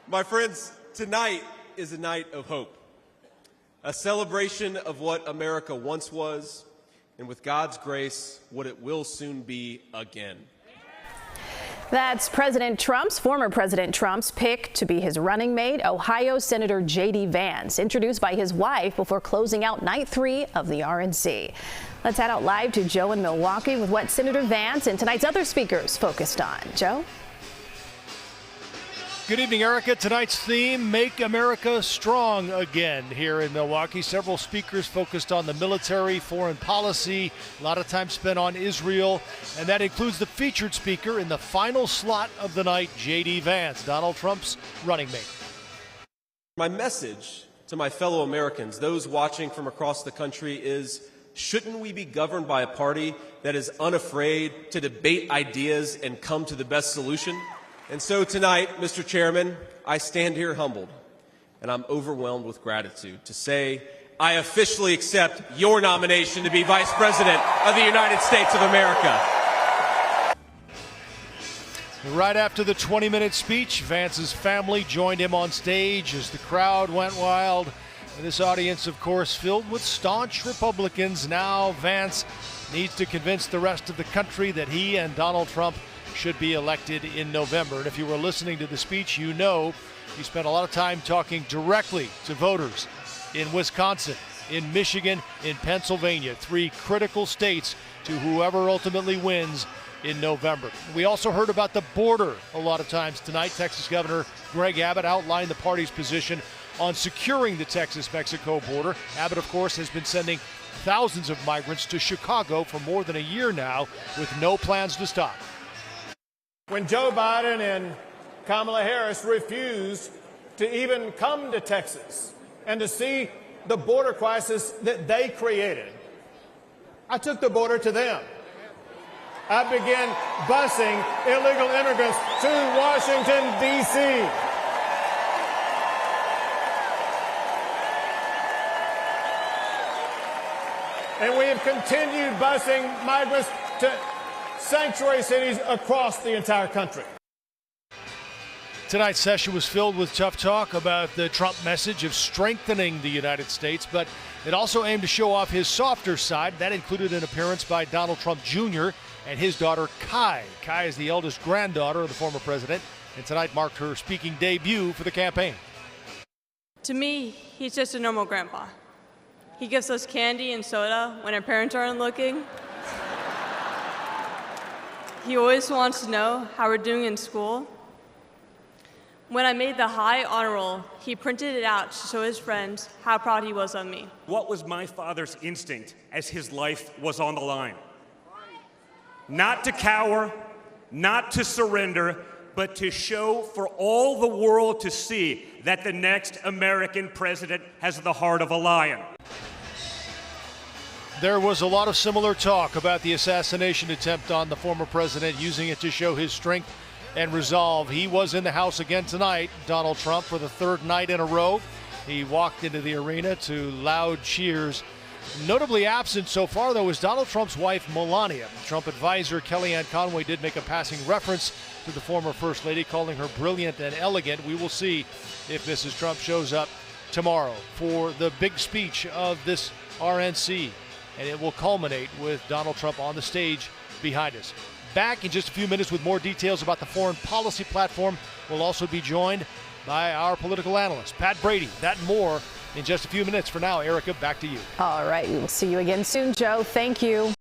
My friends, tonight is a night of hope, a celebration of what America once was, and with God's grace, what it will soon be again. That's former President Trump's pick to be his running mate, Ohio Senator J.D. Vance, introduced by his wife before closing out night 3 of the RNC. Let's head out live to Joe in Milwaukee with what Senator Vance and tonight's other speakers focused on. Joe? Good evening, Erica. Tonight's theme, Make America Strong Again here in Milwaukee. Several speakers focused on the military, foreign policy, a lot of time spent on Israel, and that includes the featured speaker in the final slot of the night, J.D. Vance, Donald Trump's running mate. My message to my fellow Americans, those watching from across the country, is shouldn't we be governed by a party that is unafraid to debate ideas and come to the best solution? And so tonight, Mr. Chairman, I stand here humbled, and I'm overwhelmed with gratitude to say I officially accept your nomination to be Vice President of the United States of America. Right after the 20-minute speech, Vance's family joined him on stage as the crowd went wild. And this audience, of course, filled with staunch Republicans. Now Vance needs to convince the rest of the country that he and Donald Trump should be elected in November. And if you were listening to the speech, you know he spent a lot of time talking directly to voters in Wisconsin, in Michigan, in Pennsylvania, 3 critical states to whoever ultimately wins in November. We also heard about the border a lot of times tonight. Texas Governor Greg Abbott outlined the party's position on securing the Texas-Mexico border. Abbott, of course, has been sending thousands of migrants to Chicago for more than a year now with no plans to stop. When Joe Biden and Kamala Harris refused to even come to Texas and to see the border crisis that they created, I took the border to them. I began busing illegal immigrants to Washington, D.C. And we have continued busing migrants to sanctuary cities across the entire country. Tonight's session was filled with tough talk about the Trump message of strengthening the United States, but it also aimed to show off his softer side. That included an appearance by Donald Trump Jr. and his daughter Kai. Kai is the eldest granddaughter of the former president, and tonight marked her speaking debut for the campaign. To me, he's just a normal grandpa. He gives us candy and soda when our parents aren't looking. He always wants to know how we're doing in school. When I made the high honor roll, he printed it out to show his friends how proud he was of me. What was my father's instinct as his life was on the line? Not to cower, not to surrender, but to show for all the world to see that the next American president has the heart of a lion. There was a lot of similar talk about the assassination attempt on the former president, using it to show his strength and resolve. He was in the House again tonight, Donald Trump, for the 3rd night in a row. He walked into the arena to loud cheers. Notably absent so far, though, is Donald Trump's wife, Melania. Trump advisor Kellyanne Conway did make a passing reference to the former First Lady, calling her brilliant and elegant. We will see if Mrs. Trump shows up tomorrow for the big speech of this RNC. And it will culminate with Donald Trump on the stage behind us. Back in just a few minutes with more details about the foreign policy platform. We'll also be joined by our political analyst, Pat Brady. That and more in just a few minutes. For now, Erica, back to you. All right, we will see you again soon, Joe. Thank you.